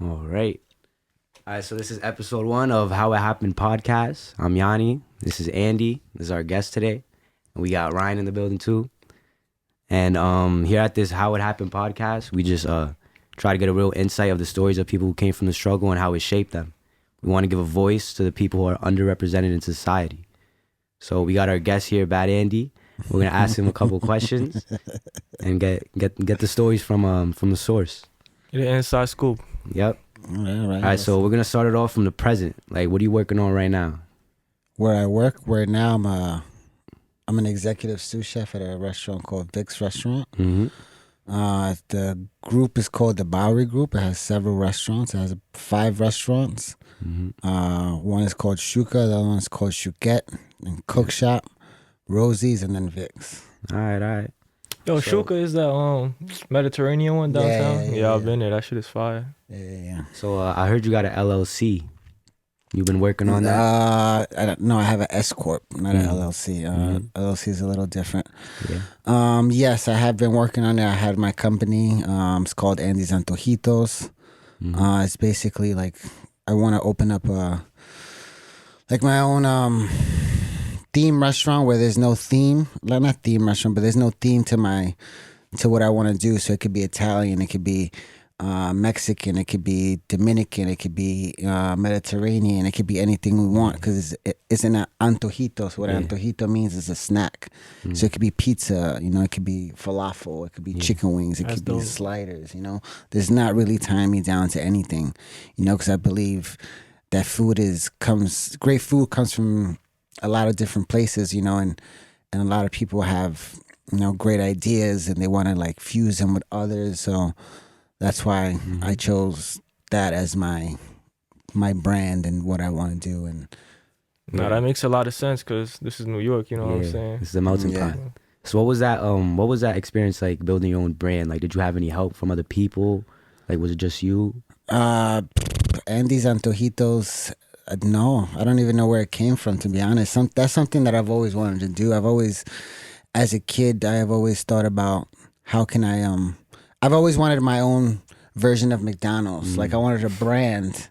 All right. All right, so this is episode 1 of How It Happened podcast. I'm Yanni. This is Andy. This is our guest today. And we got Ryan in the building too. And here at this How It Happened podcast, we just try to get a real insight of the stories of people who came from the struggle and how it shaped them. We want to give a voice to the people who are underrepresented in society. So we got our guest here, Bad Andy. We're gonna ask him a couple questions and get the stories from the source. Get an inside scoop. Yep. All All right, so we're gonna start it off from the present. Like, what are you working on right now? Where I work, where now I'm an executive sous chef at a restaurant called Vic's Restaurant. Mm-hmm. The group is called the Bowery Group. It has several restaurants. It has 5 restaurants. Mm-hmm. One is called Shuka, the other one is called Shuket, and Cook Shop, Rosie's, and then Vic's. All right. Yo, So- Shuka is that Mediterranean one downtown? Yeah, I've been there. That shit is fire. Yeah. So I heard you got an LLC. You've been working on that. I don't know. I have an S corp, not an Mhm. LLC. LLC is a little different. Yeah. Yes, I have been working on it. I had my company. It's called Andy's Antojitos. Mhm. It's basically like I want to open up my own theme restaurant where there's no theme. Not theme restaurant, but there's no theme to what I want to do. So it could be Italian, it could be Mexican, it could be Dominican, it could be Mediterranean, it could be anything we want because it's an antojito. So what an antojito means is a snack. So it could be pizza, it could be falafel, it could be chicken wings, it That's could be dope. sliders, There's not really tying me down to anything, because I believe that great food comes from a lot of different places, and a lot of people have, great ideas and they want to like fuse them with others. So that's why I chose that as my brand and what I want to do. And Nah, that makes a lot of sense because this is New York, you know what I'm saying? It's the melting Yeah. pot. So what was that experience like building your own brand? Like, did you have any help from other people? Like, was it just you? Andy's Antojitos, no, I don't even know where it came from, to be honest. That's something that I've always wanted to do. As a kid, I have always thought about how can I've always wanted my own version of McDonald's. Like I wanted a brand,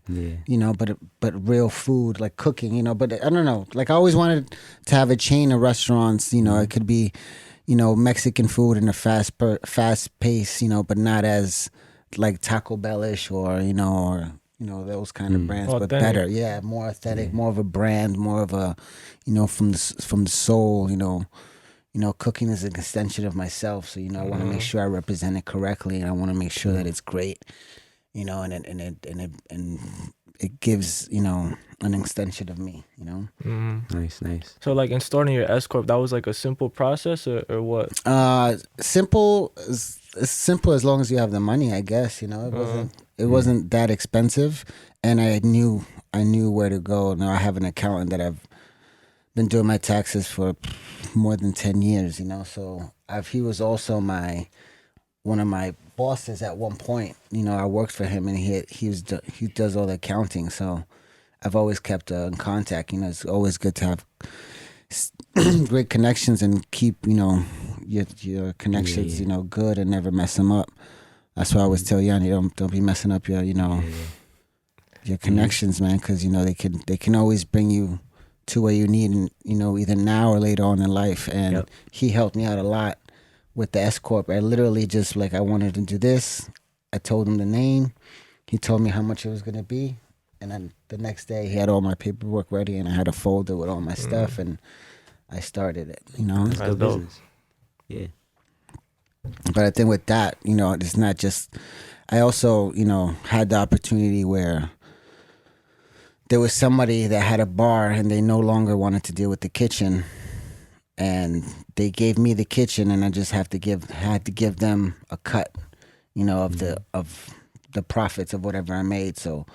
but real food, like cooking, but I don't know. Like I always wanted to have a chain of restaurants, it could be, Mexican food in a fast pace, but not as like Taco Bell-ish or those kind of brands, but Authentic. better. More authentic, more of a brand, more of a, from the soul, cooking is an extension of myself. So, I want to make sure I represent it correctly, and I want to make sure that it's great, and it gives, an extension of me, Nice. So like in starting your S Corp, that was like a simple process or what? Simple as simple as long as you have the money, I guess. It wasn't that expensive, and I knew where to go. Now I have an accountant that I've been doing my taxes for more than 10 years. So he was also one of my bosses at one point. I worked for him, and he does all the accounting. So I've always kept in contact. It's always good to have great connections and keep your connections good and never mess them up. That's why I always tell Yanni, don't be messing up your your connections, man, because they can always bring you to where you need, and either now or later on in life. And he helped me out a lot with the S Corp. I literally just I wanted to do this. I told him the name. He told me how much it was gonna be, and then the next day he had all my paperwork ready, and I had a folder with all my stuff, and I started it. That's good dope. business. Yeah. But I think with that, it's not just. I also, had the opportunity where there was somebody that had a bar and they no longer wanted to deal with the kitchen, and they gave me the kitchen, and I just had to give them a cut, of the profits of whatever I made. So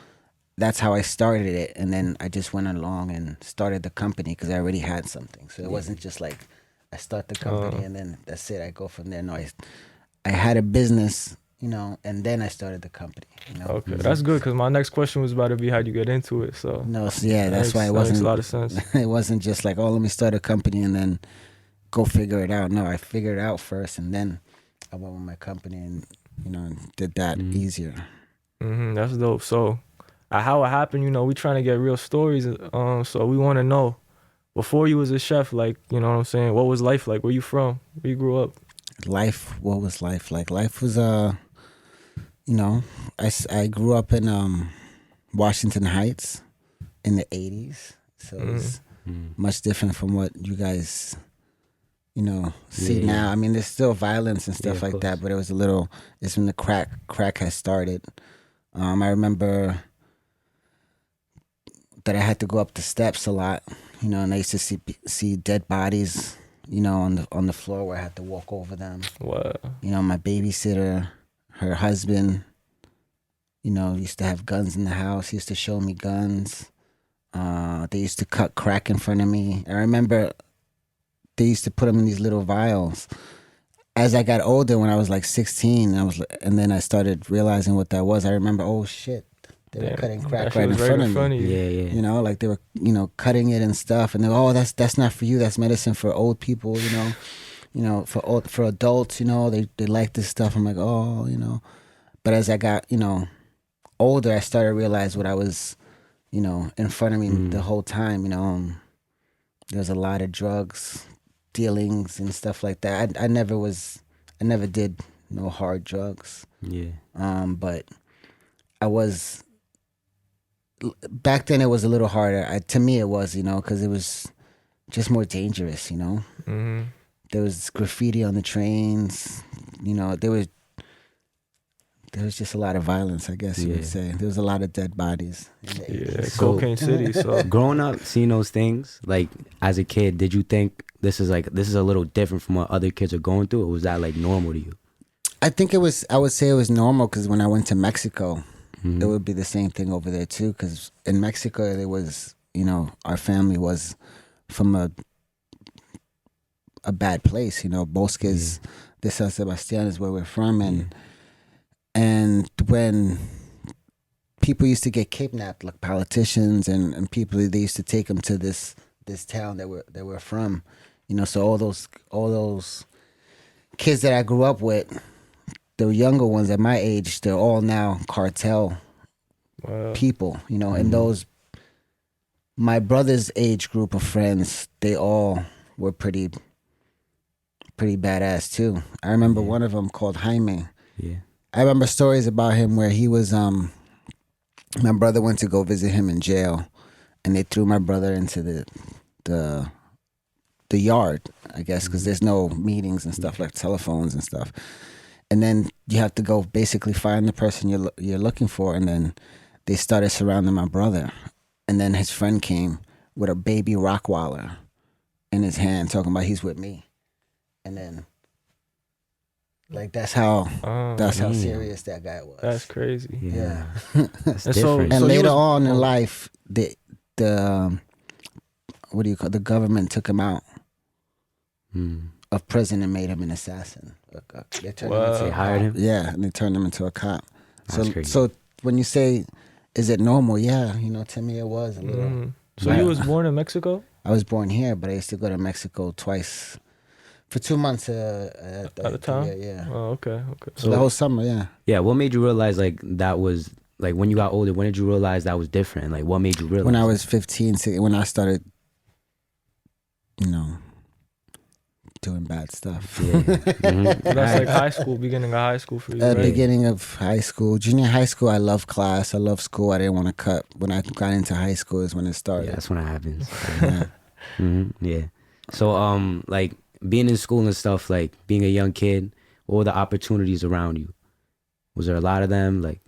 that's how I started it, and then I just went along and started the company because I already had something. So it wasn't just like I start the company and then that's it. I go from there. No, I had a business, and then I started the company. Okay, that's good because my next question was about to be how'd you get into it. So No, so that's why it that wasn't. makes a lot of sense. It wasn't just like, let me start a company and then go figure it out. No, I figured it out first, and then I went with my company and and did that easier. That's dope. So, how it happened, we trying to get real stories. So we want to know before you was a chef, like, you know what I'm saying? What was life like? Where you from? Where you grew up? Life, what was life like? Life was, I grew up in Washington Heights in the 80s. So it was much different from what you guys, see now. Yeah. I mean, there's still violence and stuff of like course. that, but it's when the crack has started. I remember that I had to go up the steps a lot, and I used to see dead bodies, on the floor where I had to walk over them. What? My babysitter, her husband, used to have guns in the house. He used to show me guns. They used to cut crack in front of me. I remember they used to put them in these little vials. As I got older, when I was like 16, and then I started realizing what that was. I remember, oh shit, they were cutting crack right in front of me. you. Yeah. Like they were, cutting it and stuff. And they were, oh, that's not for you. That's medicine for old people. For adults. They like this stuff. I'm like, oh. But as I got, older, I started to realize what I was, in front of me the whole time. There was a lot of drugs dealings and stuff like that. I never did no hard drugs. Yeah. But I was back then. It was a little harder. To me, it was, because it was just more dangerous. There was graffiti on the trains. There was just a lot of violence, I guess you would say. There was a lot of dead bodies. Cocaine City. So growing up, seeing those things, like as a kid, did you think this is a little different from what other kids are going through, or was that like normal to you? I think it was. I would say it was normal because when I went to Mexico, it would be the same thing over there too. Because in Mexico, there was, our family was from a bad place. Bosques de San Sebastián is where we're from, and when people used to get kidnapped, like politicians and people, they used to take them to this town that we're from. So all those kids that I grew up with, the younger ones at my age, they're all now cartel people. And those, my brother's age group of friends, they all were pretty badass too. I remember one of them called Jaime. Yeah. I remember stories about him where he was, my brother went to go visit him in jail, and they threw my brother into the yard, I guess, because there's no meetings and stuff, like telephones and stuff. And then you have to go basically find the person you're looking for, and then they started surrounding my brother. And then his friend came with a baby Rottweiler in his hand, talking about he's with me. And then, like, that's how serious that guy was. That's crazy. Yeah. That's And different. And So later on in life, the what do you call, the government took him out of prison and made him an assassin. They turned him into They hired him? Yeah, and they turned him into a cop. That's crazy. So when you say, is it normal? Yeah, to me it was a little. So you was born in Mexico? I was born here, but I used to go to Mexico twice for 2 months at a time? Yeah. Oh, okay. So the whole summer, yeah. Yeah, what made you realize like that was like when you got older? When did you realize that was different? Like what made you realize? When I was 15, when I started, doing bad stuff. Yeah. That's like high school, beginning of high school for you, At right? the beginning of high school, junior high school, I love class. I love school. I didn't want to cut. When I got into high school is when it started. Yeah, that's when it happens. Yeah. Yeah. So like being in school and stuff, like being a young kid, what were the opportunities around you? Was there a lot of them? Like,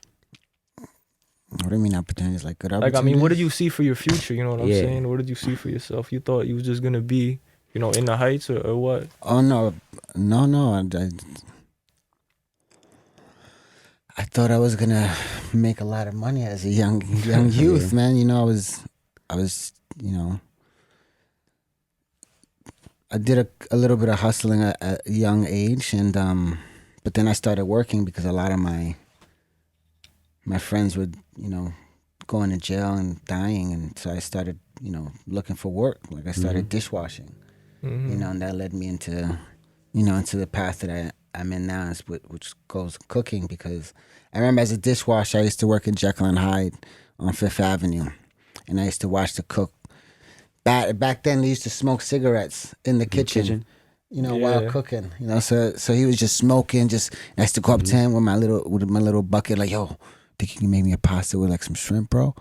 What do you mean opportunities? Like good Like, opportunities? I mean, what did you see for your future? You know what I'm Yeah. saying? What did you see for yourself? You thought you was just gonna be, in the heights or what? Oh no. I thought I was gonna make a lot of money as a young youth, man. I was, I did a little bit of hustling at a young age, and but then I started working because a lot of my friends would, going to jail and dying, and so I started, looking for work. Like I started dishwashing, and that led me into, into the path that I'm in now, is which goes cooking, because I remember as a dishwasher, I used to work in Jekyll and Hyde on Fifth Avenue, and I used to watch the cook. Back then, they used to smoke cigarettes in the kitchen. You know, while cooking. You know, so he was just smoking. Just I used to go up to him with my little bucket, like, yo, think you can make me a pasta with like some shrimp, bro?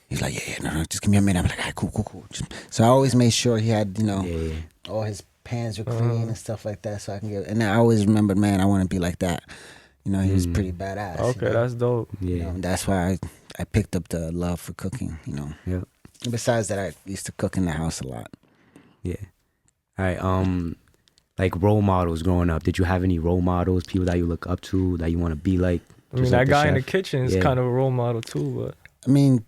He's like, yeah, no, just give me a minute. I'm like, all right, cool. So I always made sure he had, all his pans were clean and stuff like that, so I can get. And I always remembered, man, I want to be like that. You know, he was pretty badass. Okay, that's dope. Yeah, that's why I picked up the love for cooking. You know. Yeah. And besides that, I used to cook in the house a lot. Yeah. All right. Like role models growing up. Did you have any role models, people that you look up to, that you want to be like? I mean, that guy in the kitchen is kind of a role model too. But I mean,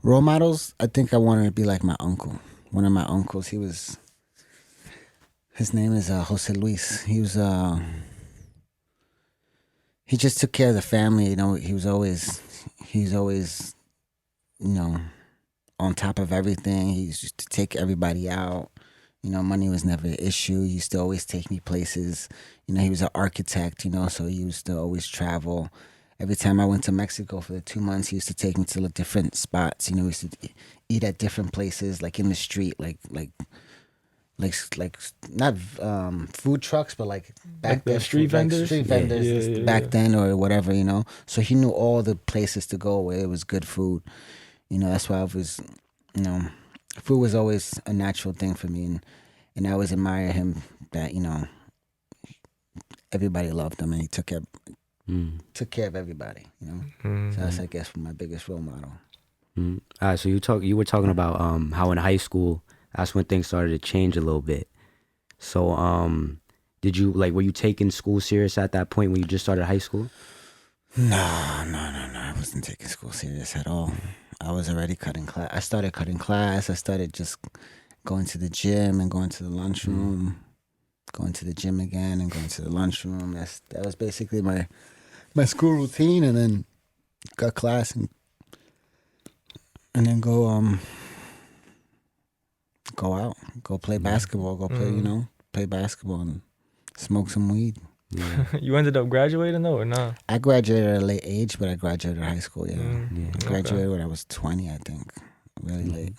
role models. I think I wanted to be like my uncle. One of my uncles. His name is Jose Luis. He just took care of the family. You know, he's always, on top of everything. He used to take everybody out. You know, money was never an issue. He used to always take me places. You know, he was an architect, so he used to always travel. Every time I went to Mexico for the 2 months, he used to take me to different spots. You know, we used to eat at different places, like in the street, like not food trucks, but like back then, street vendors, back then, or whatever. So he knew all the places to go where it was good food. That's why I was, food was always a natural thing for me, and I always admire him that everybody loved him and he took care of everybody. So that's, I guess, my biggest role model. All right, so you were talking about how in high school that's when things started to change a little bit. So did you were you taking school serious at that point when you just started high school? No. I wasn't taking school serious at all. I was already cutting class. I started cutting class. I started just going to the gym and going to the lunchroom, going to the gym again and going to the lunchroom. That was basically my school routine, and then cut class and then go out, go play basketball, play basketball and smoke some weed. Yeah. You ended up graduating though, or not? I graduated at a late age, but I graduated high school. I graduated when I was 20, I think, really late.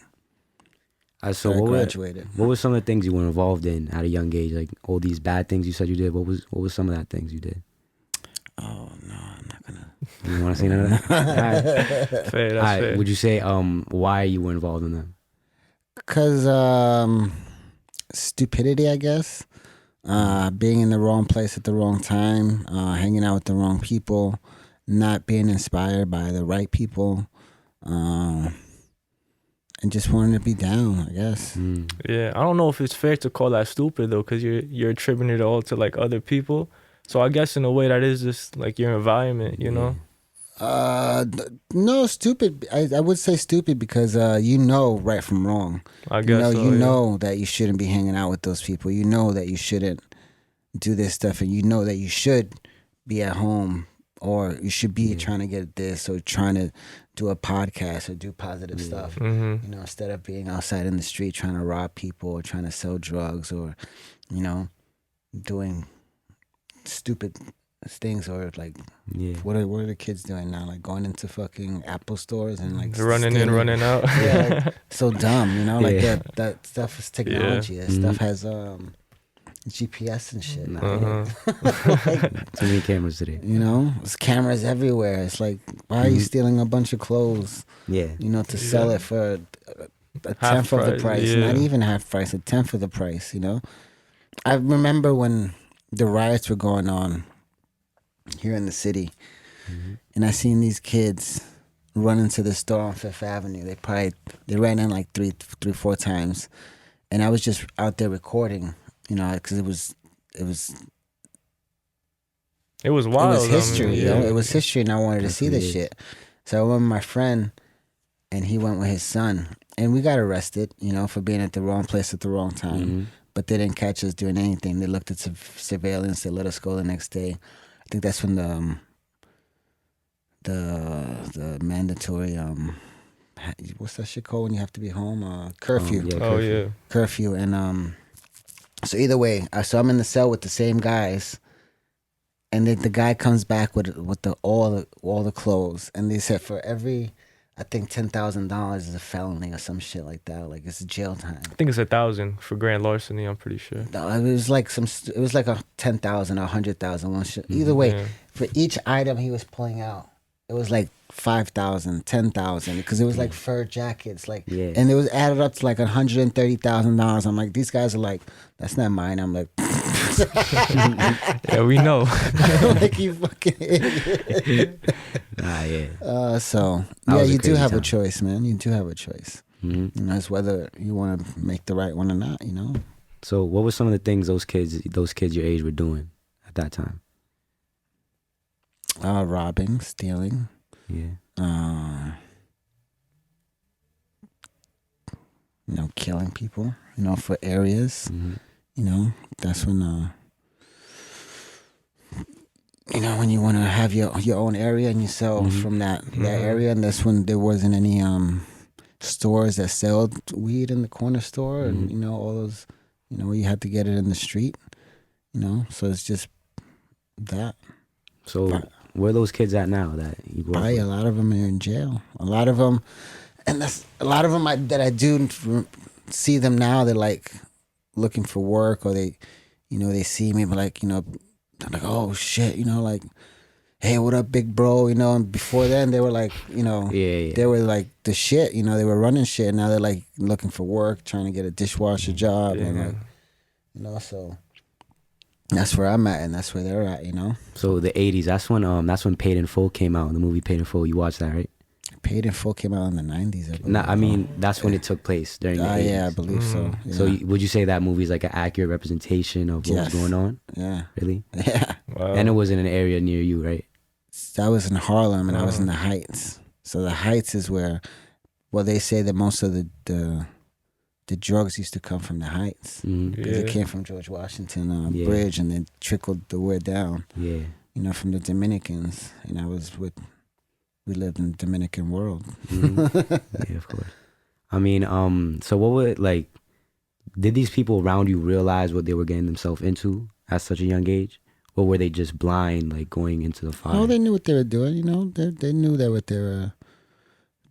So what were some of the things you were involved in at a young age? Like all these bad things you said you did. What was some of that things you did? Oh no, I'm not gonna. You want to say none of that? All right. Fair, that's fair. Would you say why you were involved in them? Cause stupidity, I guess. Being in the wrong place at the wrong time, hanging out with the wrong people, not being inspired by the right people, and just wanting to be down, I guess. Yeah, I don't know if it's fair to call that stupid though, because you're attributing it all to like other people. So I guess in a way that is just like your environment, you know? No, stupid. I would say stupid because right from wrong. I guess you know that you shouldn't be hanging out with those people. You know that you shouldn't do this stuff, and you know that you should be at home, or you should be trying to get this, or trying to do a podcast or do positive stuff. Instead of being outside in the street trying to rob people or trying to sell drugs, or doing stupid things, or like what are the kids doing now, like going into fucking Apple stores and like running in, running out. So dumb, like that stuff is technology. That stuff has GPS and shit now. Too many cameras today. There's cameras everywhere. It's like, why are you stealing a bunch of clothes to sell it for a tenth of the price? Not even half price, a tenth of the price. I remember when the riots were going on here in the city, and I seen these kids run into the store on Fifth Avenue. They ran in like three, 4 times, and I was just out there recording, because it was wild. It was history, It was history, and I wanted to see this shit. So I went with my friend, and he went with his son, and we got arrested, for being at the wrong place at the wrong time. But they didn't catch us doing anything. They looked at surveillance. They let us go the next day. I think that's when the mandatory what's that shit called when you have to be home? Curfew. Curfew. Curfew. And So either way, so I'm in the cell with the same guys, and then the guy comes back with all the clothes, and they said for every, I think $10,000 is a felony or some shit like that. Like it's jail time. I think it's 1,000 for grand larceny. I'm pretty sure. No, it was like it was like a 10,000 or 100,000 one shit. Either way, Yeah. for each item he was pulling out, it was like 5,000, 10,000, because it was like fur jackets, like, Yeah. and it was added up to like $130,000. I'm like, these guys are like, that's not mine. I'm like, Yeah, we know. I'm like, you fucking idiot. Yeah. So That yeah, was a you do crazy have a time. choice, man. You do have a choice. Hmm. You know, it's whether you want to make the right one or not. You know. So what were some of the things those kids your age were doing at that time? Robbing, stealing. Yeah. You know, killing people. You know, for areas. Hmm. You know, that's when you know, when you want to have your own area and you sell from that area, and that's when there wasn't any stores that sell weed in the corner store, and you know, all those, you know, you had to get it in the street, you know, so it's just that. So where are those kids at now that you grew up Probably with? a lot of them are in jail. A lot of them, and that's a lot of them that I do see them now. They're like looking for work, or they, you know, they see me, but like, you know, they're like, oh shit, you know, like, hey, what up, big bro, you know. And before then, they were like, you know, Yeah. they were like the shit, you know, they were running shit. And now they're like looking for work, trying to get a dishwasher job, and like, you know, so that's where I'm at, and that's where they're at, you know. So the 80s, that's when Paid in Full came out. The movie Paid in Full, you watched that, right? Paid in Full came out in the 90s, I believe. No, I mean that's when it took place during the 80s. Yeah, I believe so. Yeah. So would you say that movie is like an accurate representation of what was going on? Yeah. Really? Yeah. Wow. And it was in an area near you, right? I was in Harlem, and I was in the Heights. So the Heights is where, well, they say that most of the drugs used to come from the Heights, because it came from George Washington Bridge, and then trickled the way down. Yeah. You know, from the Dominicans. And we lived in the Dominican world. Yeah, of course. I mean, so what would, like, did these people around you realize what they were getting themselves into at such a young age? Or were they just blind, like, going into the fire? Oh, they knew what they were doing, you know. They knew that what they were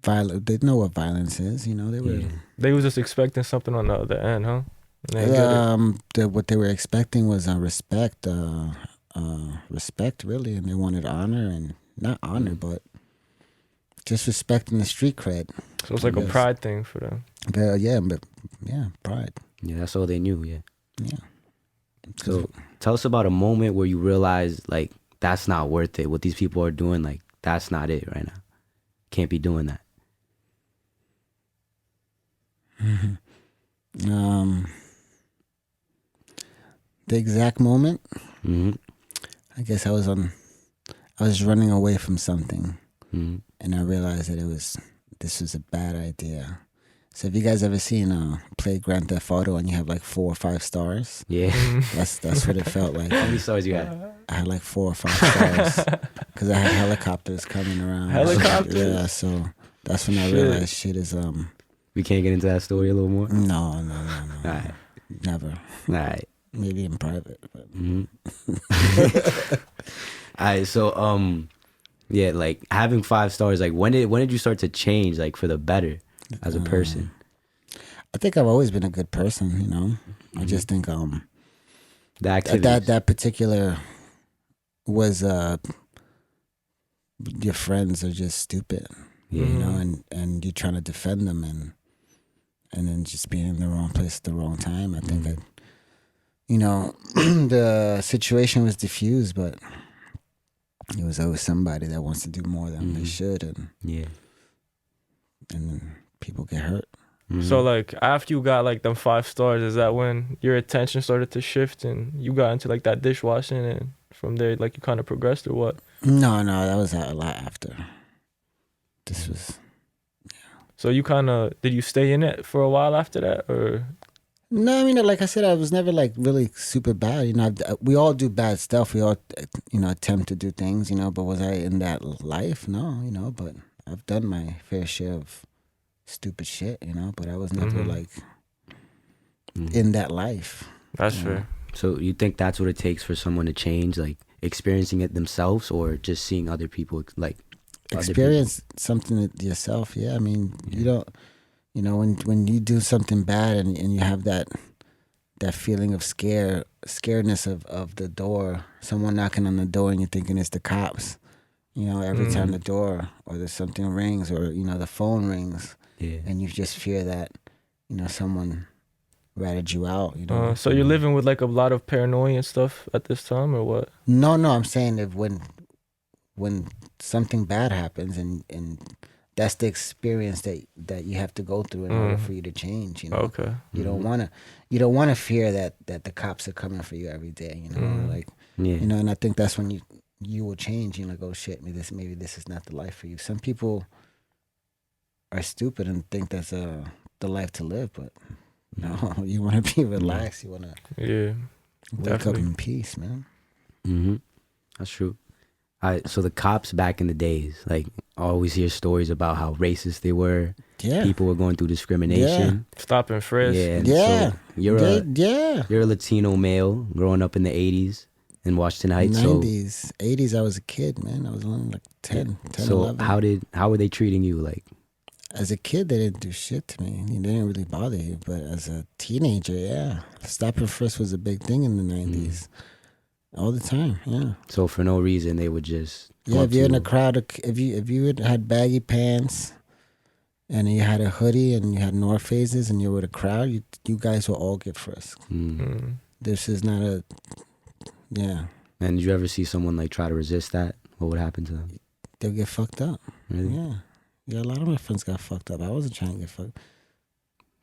violent. They know what violence is, you know. They were. They was just expecting something on the other end, huh? And they didn't get it. What they were expecting was respect, respect really, and they wanted honor, and not honor, but just respecting the street cred. So it's like a Yes. pride thing for them. But yeah, pride. Yeah, that's all they knew, yeah. Yeah. So tell us about a moment where you realized, like, that's not worth it. What these people are doing, like, that's not it right now. Can't be doing that. The exact moment, Mm-hmm. I guess I was running away from something, Mm-hmm. and I realized that this was a bad idea. So have you guys ever seen play Grand Theft Auto and you have like 4 or 5 stars? Yeah. That's what it felt like. How many stars you had? I had like 4 or 5 stars because I had helicopters coming around. Helicopters? Yeah, so that's when I realized shit is We can't get into that story a little more? no, All right. never. All right. Maybe in private. But. All right. So, yeah, like, having 5 stars, like, when did you start to change, like, for the better as a person? I think I've always been a good person, you know. I just think The activities. that particular was your friends are just stupid, Yeah. you know, and you're trying to defend them, and then just being in the wrong place at the wrong time. I think that, you know, the situation was diffused, but it was always somebody that wants to do more than they should, and Yeah. then people get hurt. So like after you got like them 5 stars, is that when your attention started to shift and you got into like that dishwashing, and from there like you kind of progressed, or what? No, that was a lot after. This was. So you kind of, did you stay in it for a while after that, or? No, I mean, like I said, I was never like really super bad. You know, we all do bad stuff. We all, you know, attempt to do things. You know, but was I in that life? No, you know. But I've done my fair share of stupid shit. You know, but I was never like in that life. That's Yeah. fair. So you think that's what it takes for someone to change, like experiencing it themselves, or just seeing other people like other people? Experience something yourself. Yeah, I mean, you don't. You know, when you do something bad and you have that feeling of scaredness of the door, someone knocking on the door and you're thinking it's the cops. You know, every time the door or there's something rings or the phone rings, Yeah. and you just fear that someone ratted you out. You know. So you're living with like a lot of paranoia and stuff at this time, or what? No, I'm saying that when something bad happens and that's the experience that you have to go through in order for you to change. You know. Okay. You don't wanna fear that the cops are coming for you every day. You know, or like Yeah. and I think that's when you will change. You're like, oh shit, maybe this is not the life for you. Some people are stupid and think that's the life to live, but no, you want to be relaxed. You want to Yeah. wake up Definitely. in peace, man. That's true. So the cops back in the days, like, I always hear stories about how racist they were. Yeah. People were going through discrimination. Stop and frisk. Yeah. And Yeah. So you're yeah. a Latino male growing up in the 80s in Washington Heights. 90s, 80s. I was a kid, man. I was only like 10, 11. How were they treating you? Like, As a kid, they didn't do shit to me. They didn't really bother you. But as a teenager, yeah, stop and frisk was a big thing in the 90s. All the time, yeah. so for no reason they would just Yeah, talk if you're to in a crowd, if you had baggy pants and you had a hoodie and you had North Faces and you're with a crowd, you guys will all get frisked. This is not a, yeah. And did you ever see someone like try to resist that? What would happen to them? They'll get fucked up. Really? Yeah. Yeah, a lot of my friends got fucked up. I wasn't trying to get fucked.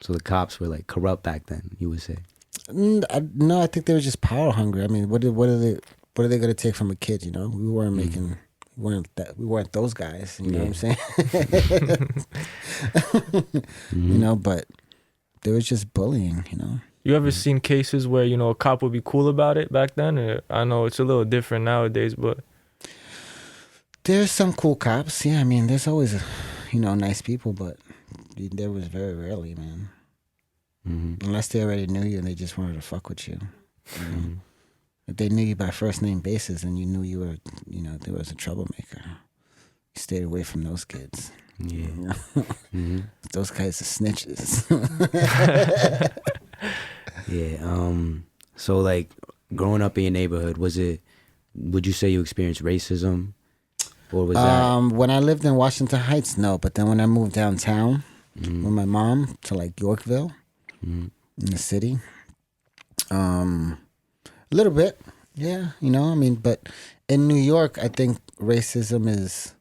So the cops were like corrupt back then, you would say. No, I think they were just power hungry. I mean, what are they gonna take from a kid? You know, we weren't making, we weren't those guys. You know what I'm saying? You know, but there was just bullying. You know. You ever seen cases where a cop would be cool about it back then? Or, I know it's a little different nowadays, but There's some cool cops. Yeah, I mean, there's always, nice people, but there was very rarely, man. Unless they already knew you and they just wanted to fuck with you. You know? If they knew you by first name basis and you knew you were, there was a troublemaker, you stayed away from those kids. Yeah. Those guys are snitches. Yeah. So like growing up in your neighborhood, would you say you experienced racism? Or was that When I lived in Washington Heights, no. But then when I moved downtown with my mom to like Yorkville in the city, a little bit, yeah. I mean, but in New York, I think racism is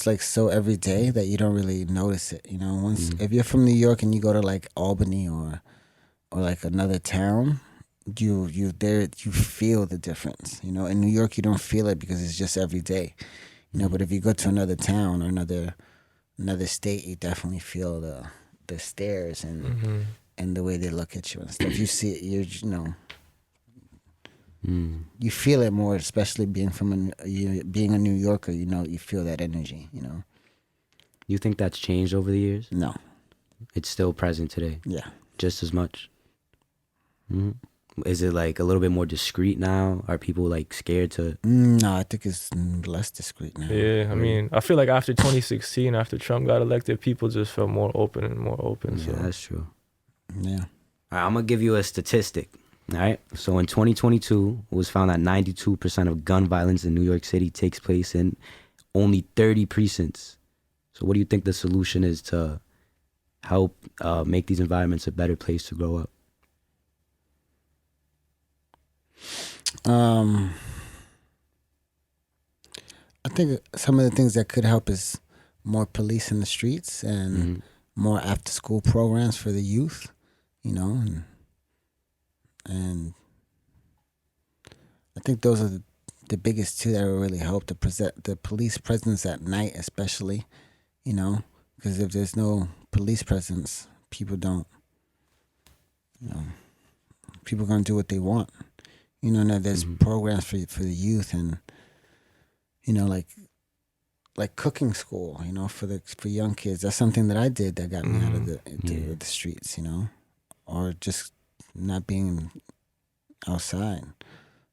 like so everyday that you don't really notice it. Once if you're from New York and you go to like Albany or like another town, you feel the difference. In New York you don't feel it because it's just every day. But if you go to another town or another state, you definitely feel the stares and the way they look at you and stuff. You see it, you feel it more, especially being being a New Yorker. You feel that energy. you think that's changed over the years? No. It's still present today, Yeah. just as much. Is it like a little bit more discreet now? Are people like scared to? No, I think it's less discreet now. yeah, I mean, I feel like after 2016, after Trump got elected, people just felt more open and more open. Yeah, So that's true. Yeah. All right, I'm gonna give you a statistic. All right, so in 2022, it was found that 92% of gun violence in New York City takes place in only 30 precincts. So, what do you think the solution is to help make these environments a better place to grow up? I think some of the things that could help is more police in the streets and more after school programs for the youth, and I think those are the biggest two that will really help the police presence at night, especially, because if there's no police presence, people don't, people gonna do what they want. And that there's programs for the youth and like cooking school, for young kids. That's something that I did that got me out of the streets. or just not being outside.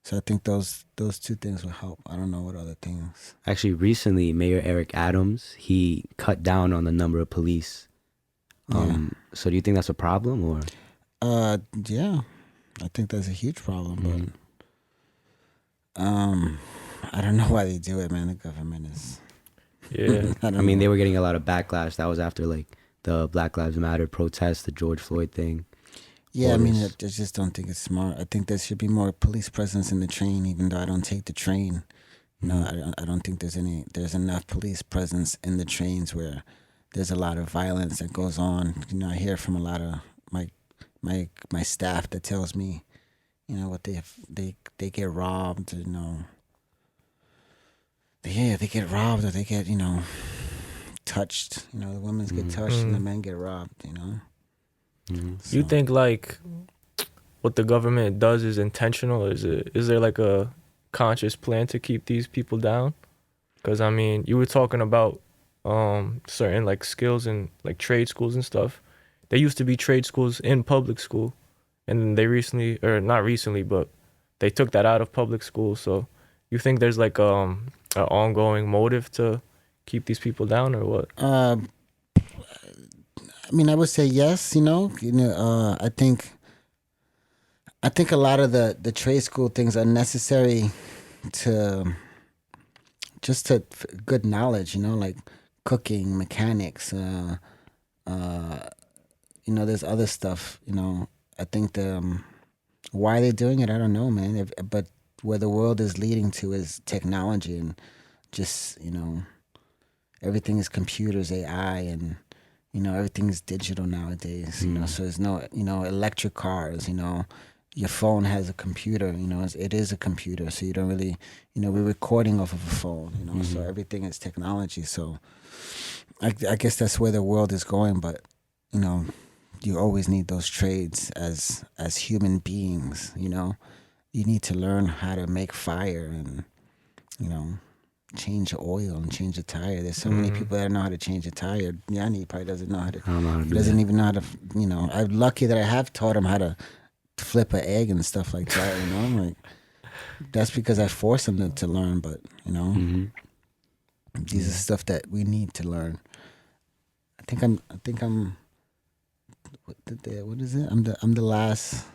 So I think those two things will help. I don't know what other things. Actually, recently, Mayor Eric Adams, he cut down on the number of police. So do you think that's a problem, or? Yeah, I think that's a huge problem. But I don't know why they do it, man. The government is. Yeah. I mean, they were getting a lot of backlash. That was after like the Black Lives Matter protest, the George Floyd thing. Yeah, I mean, I just don't think it's smart. I think there should be more police presence in the train, even though I don't take the train. No, I don't think there's enough police presence in the trains where there's a lot of violence that goes on. You know, I hear from a lot of my staff that tells me, you know, what they get robbed, you know. Yeah, they get robbed, or they get, you know, touched. You know, the women get touched and the men get robbed, you know. So. You think like what the government does is intentional? Is there like a conscious plan to keep these people down? Because I mean, you were talking about certain like skills and like trade schools and stuff. There used to be trade schools in public school, and they recently, or not recently, but they took that out of public school. So you think there's like an ongoing motive to keep these people down, or what? I mean, I would say yes. You know, I think a lot of the trade school things are necessary to good knowledge. You know, like cooking, mechanics. You know, there's other stuff. You know, I think why they're doing it, I don't know, man. But where the world is leading to is technology, and just, you know, everything is computers, AI, and you know, everything is digital nowadays, you know, so there's no, you know, electric cars, you know, your phone has a computer, you know, it is a computer. So you don't really, you know, we're recording off of a phone, you know, so everything is technology. So I guess that's where the world is going. But, you know, you always need those trades as human beings, you know. You need to learn how to make fire and, you know, change the oil and change the tire. There's so many people that don't know how to change a tire. Yanni probably doesn't know how to. I don't know how to do doesn't that. even know how to. You know, I'm lucky that I have taught him how to flip an egg and stuff like that. You know, like that's because I force him to learn. But you know, these are stuff that we need to learn. I think I'm. What is it? I'm the last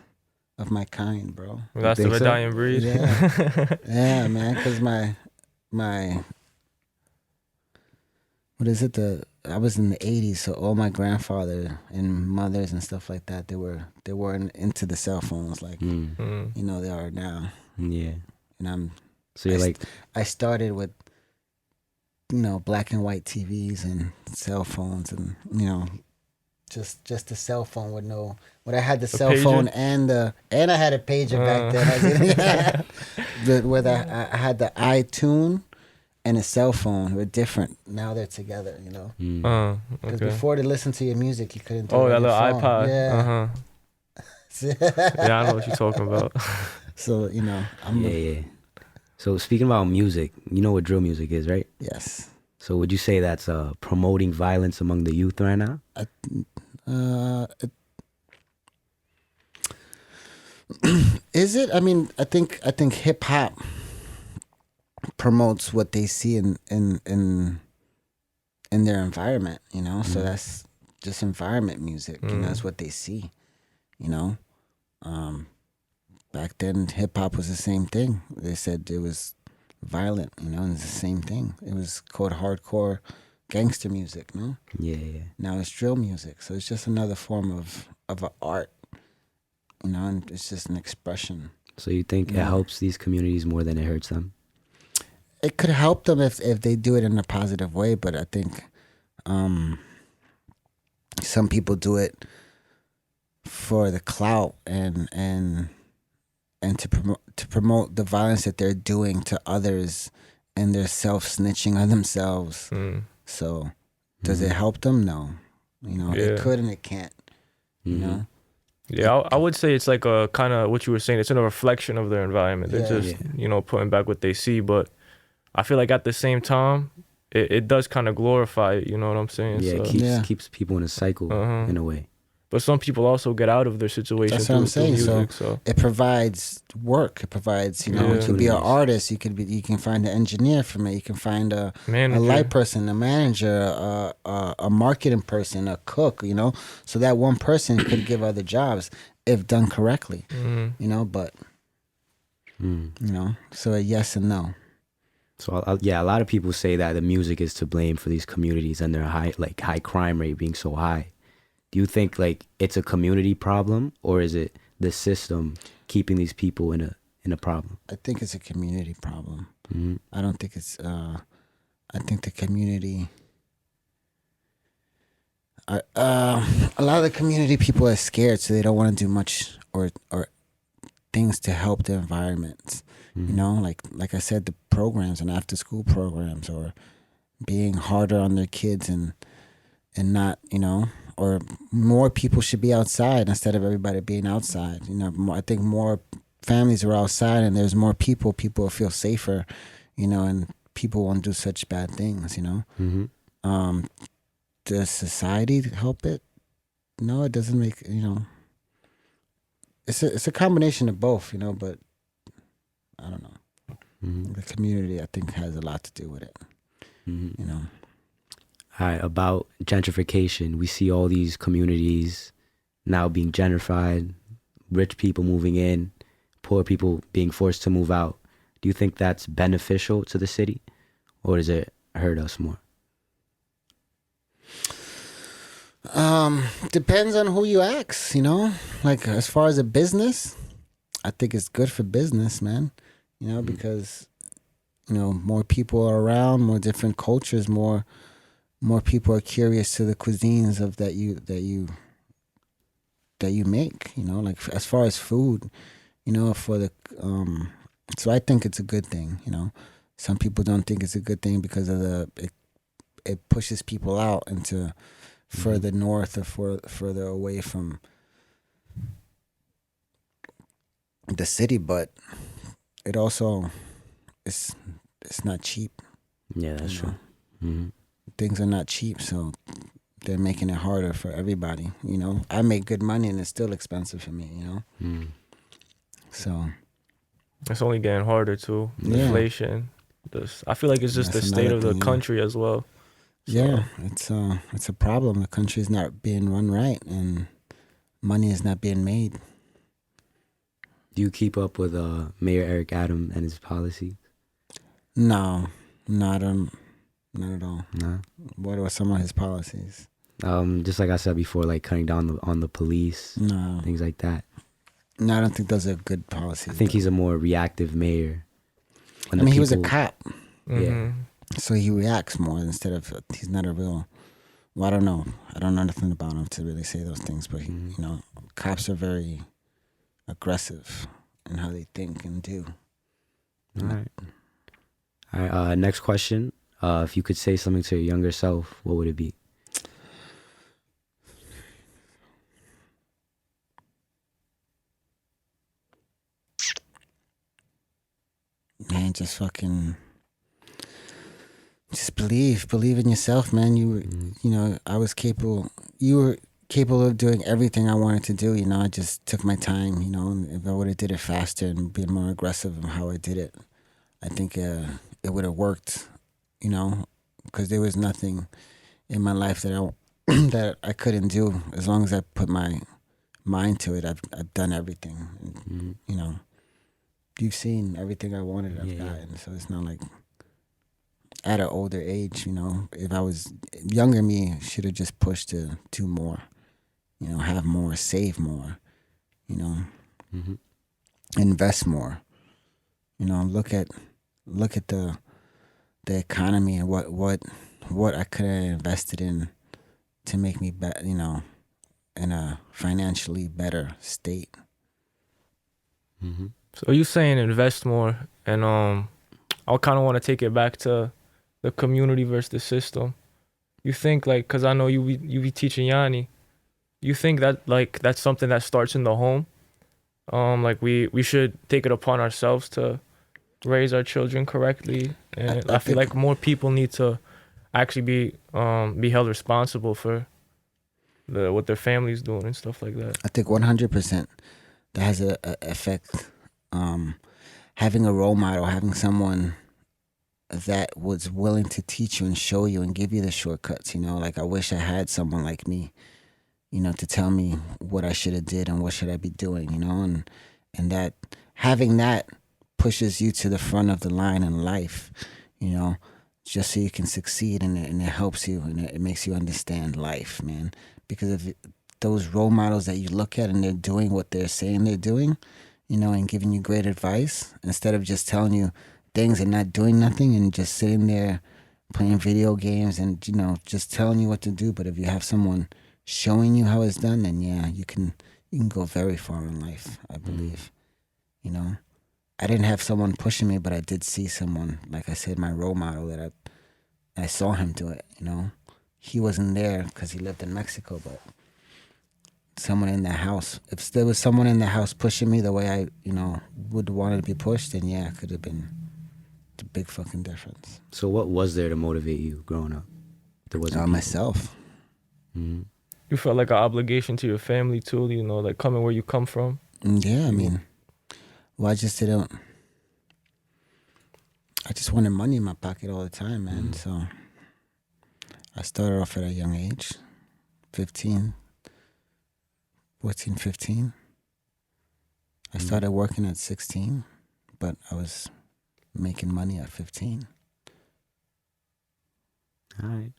of my kind, bro. That's the think so? dying breed. Yeah, yeah, man. Because my what is it, I was in the 80s, so all my grandfather and mothers and stuff like that, they weren't into the cell phones like you know they are now. Yeah. And So you're like, I started with, you know, black and white TVs and cell phones, and you know, just the cell phone with no. When I had the cell pager? phone and I had a pager back then. I had the iTunes and a cell phone were different. Now they're together, you know. Because Okay. before, to listen to your music, you couldn't do Oh, it that on your little phone. iPod. Yeah. Yeah, I know what you're talking about. So, you know, yeah. So speaking about music, you know what drill music is, right? Yes. So would you say that's promoting violence among the youth right now? Is it? I mean, I think hip hop promotes what they see in their environment, you know. So that's just environment music, you know. That's what they see, you know. Back then, hip hop was the same thing. They said it was violent, you know, and it's the same thing. It was called hardcore gangster music, no? Yeah. Now it's drill music, so it's just another form of an art, you know, and it's just an expression. So you think it helps these communities more than it hurts them? It could help them if they do it in a positive way, but I think some people do it for the clout and to promote the violence that they're doing to others, and they're self-snitching on themselves. So does it help them? No. You know, it could and it can't. You know? Yeah, I would say it's like a kind of what you were saying. It's in a reflection of their environment. They're just, you know, putting back what they see. But I feel like at the same time, it does kind of glorify it. You know what I'm saying? Yeah, So, it keeps people in a cycle in a way. But some people also get out of their situation That's what I'm through saying. music. So it provides work. It provides, you know, Yeah. you can be an artist. You can find an engineer from it. You can find a Manager. light person, a manager, a marketing person, a cook. You know, so that one person could give other jobs if done correctly. You know, but you know, so a yes and no. So yeah, a lot of people say that the music is to blame for these communities and their high crime rate being so high. Do you think like it's a community problem, or is it the system keeping these people in a problem? I think it's a community problem. Mm-hmm. I don't think it's. I think the community. A lot of the community people are scared, so they don't want to do much or things to help the environment. Mm-hmm. You know, like I said, the programs and after school programs, or being harder on their kids and not, you know, or more people should be outside instead of everybody being outside. You know, I think more families are outside and there's more people will feel safer, you know, and people won't do such bad things, you know. Mm-hmm. Does society help it? No, it doesn't make, you know, it's a combination of both, you know, but I don't know. Mm-hmm. The community, I think, has a lot to do with it, Mm-hmm. you know. All right, about gentrification, we see all these communities now being gentrified, rich people moving in, poor people being forced to move out. Do you think that's beneficial to the city, or does it hurt us more? Depends on who you ask, you know. Like as far as a business, I think it's good for business, man. You know, because you know more people are around, more different cultures, more people are curious to the cuisines of that you make. You know, like as far as food, you know, for the so I think it's a good thing. You know, some people don't think it's a good thing because of it pushes people out into further north or further away from the city, but it also it's not cheap. Yeah, that's true. Mm-hmm. Things are not cheap, so they're making it harder for everybody. You know, I make good money and it's still expensive for me. You know, so It's only getting harder too. Yeah. Inflation. I feel like it's just That's the state another of the thing, yeah. country as well. So, yeah, it's a problem. The country's not being run right, and money is not being made. Do you keep up with Mayor Eric Adams and his policies? No, not not at all. No. What are some of his policies? Just like I said before, like cutting down on the police, No, things like that. no, I don't think those are good policies. I think he's a more reactive mayor. I mean, he was a cop, Yeah. so he reacts more instead of he's not a real. Well, I don't know. I don't know nothing about him to really say those things, but you know, cops are very aggressive in how they think and do. All right. All right. Next question. If you could say something to your younger self, what would it be? Man, just believe in yourself, man. You know, I was capable. You were capable of doing everything I wanted to do. You know, I just took my time. You know, and if I would have did it faster and been more aggressive in how I did it, I think it would have worked. You know, because there was nothing in my life that that I couldn't do as long as I put my mind to it. I've done everything. And, you know, you've seen everything I wanted. I've gotten. So it's not like at an older age. You know, if I was younger, me should have just pushed to do more. You know, have more, save more. You know, invest more. You know, look at the economy and what I could have invested in to make me you know, in a financially better state. So you saying invest more, and I kind of want to take it back to the community versus the system. You think like, cause I know you be teaching Yanni. You think that like that's something that starts in the home. Like we should take it upon ourselves to raise our children correctly, and I feel like more people need to actually be held responsible for what their family's doing and stuff like that. I think 100% that has a effect. Having a role model, having someone that was willing to teach you and show you and give you the shortcuts, like I wish I had someone like me, to tell me what I should have did and what should I be doing, and that having that pushes you to the front of the line in life, just so you can succeed, and it helps you, and it makes you understand life, man. Because if those role models that you look at and they're doing what they're saying they're doing, and giving you great advice, instead of just telling you things and not doing nothing and just sitting there playing video games and, just telling you what to do. But if you have someone showing you how it's done, then yeah, you can go very far in life, I believe. I didn't have someone pushing me, but I did see someone, like I said, my role model, that I saw him do it, He wasn't there because he lived in Mexico, but someone in the house, if there was someone in the house pushing me the way I, would want to be pushed, then yeah, it could have been a big fucking difference. So what was there to motivate you growing up? There wasn't myself. Mm-hmm. You felt like an obligation to your family too, like coming where you come from? Yeah, I mean, well, I just wanted money in my pocket all the time, man. So I started off at a young age, 14, 15. I started working at 16, but I was making money at 15. All right.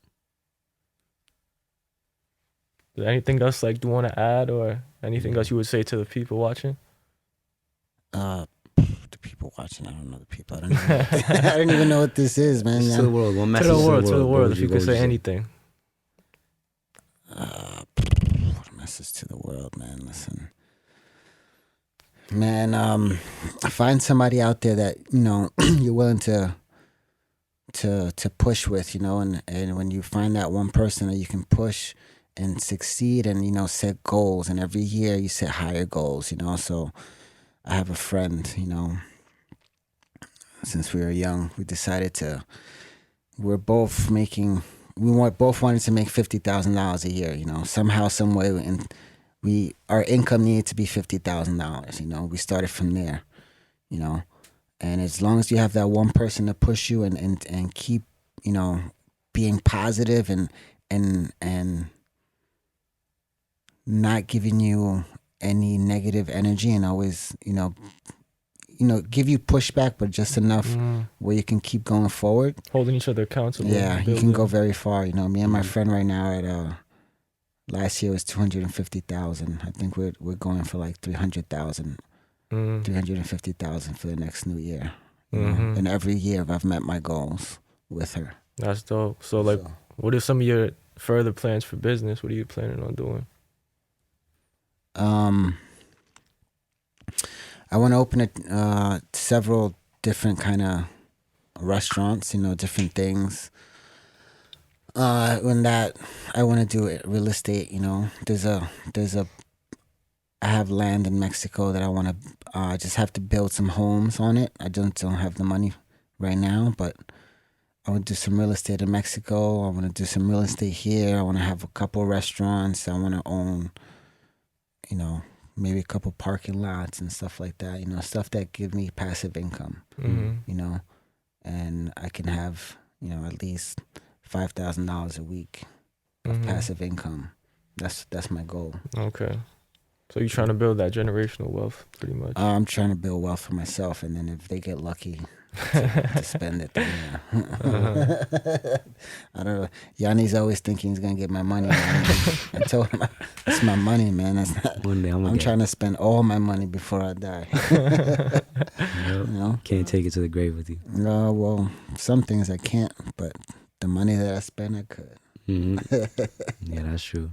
Is there anything else like you want to add, or anything else you would say to the people watching? The people watching, I don't know the people. I don't I don't even know what this is, man. To the world. One message to the world. If you could say anything. What a message to the world, man. Listen, man. Find somebody out there that you're willing to push with, and when you find that one person that you can push and succeed, and set goals, and every year you set higher goals, So I have a friend, since we were young, we decided we both wanted to make $50,000 a year, somehow, some way, and our income needed to be $50,000, we started from there, and as long as you have that one person to push you and keep, being positive and not giving you any negative energy, and always, give you pushback, but just enough where you can keep going forward. Holding each other accountable. Yeah, you can go very far. Me and my friend right now at last year was 250,000. I think we're going for like 300,000, 350,000 for the next new year. And every year I've met my goals with her. That's dope. So what are some of your further plans for business? What are you planning on doing? I want to open several different kind of restaurants, different things. When that, I want to do it, real estate, I have land in Mexico that I want to, just have to build some homes on it. I don't have the money right now, but I want to do some real estate in Mexico. I want to do some real estate here. I want to have a couple restaurants. I want to own, maybe a couple parking lots and stuff like that, stuff that give me passive income, and I can have, at least $5,000 a week of passive income. That's my goal. Okay. So you're trying to build that generational wealth, pretty much. I'm trying to build wealth for myself, and then if they get lucky to spend it, then yeah. I don't know. Yanni's always thinking he's gonna get my money. I told him it's my money, man. That's not. One day I'm trying to spend all my money before I die. Can't take it to the grave with you. No, well, some things I can't, but the money that I spend, I could. Yeah, that's true.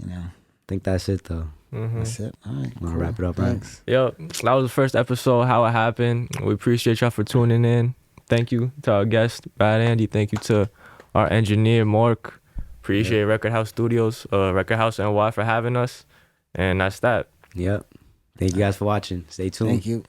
I think that's it though. That's it. All right. Want to wrap it up, Thanks. right? Yo, that was the first episode, How It Happened. We appreciate y'all for tuning in. Thank you to our guest, Bad Andy. Thank you to our engineer, Mark. Appreciate Record House Studios, Record House NY for having us. And that's that. Yep. Thank you guys for watching. Stay tuned. Thank you.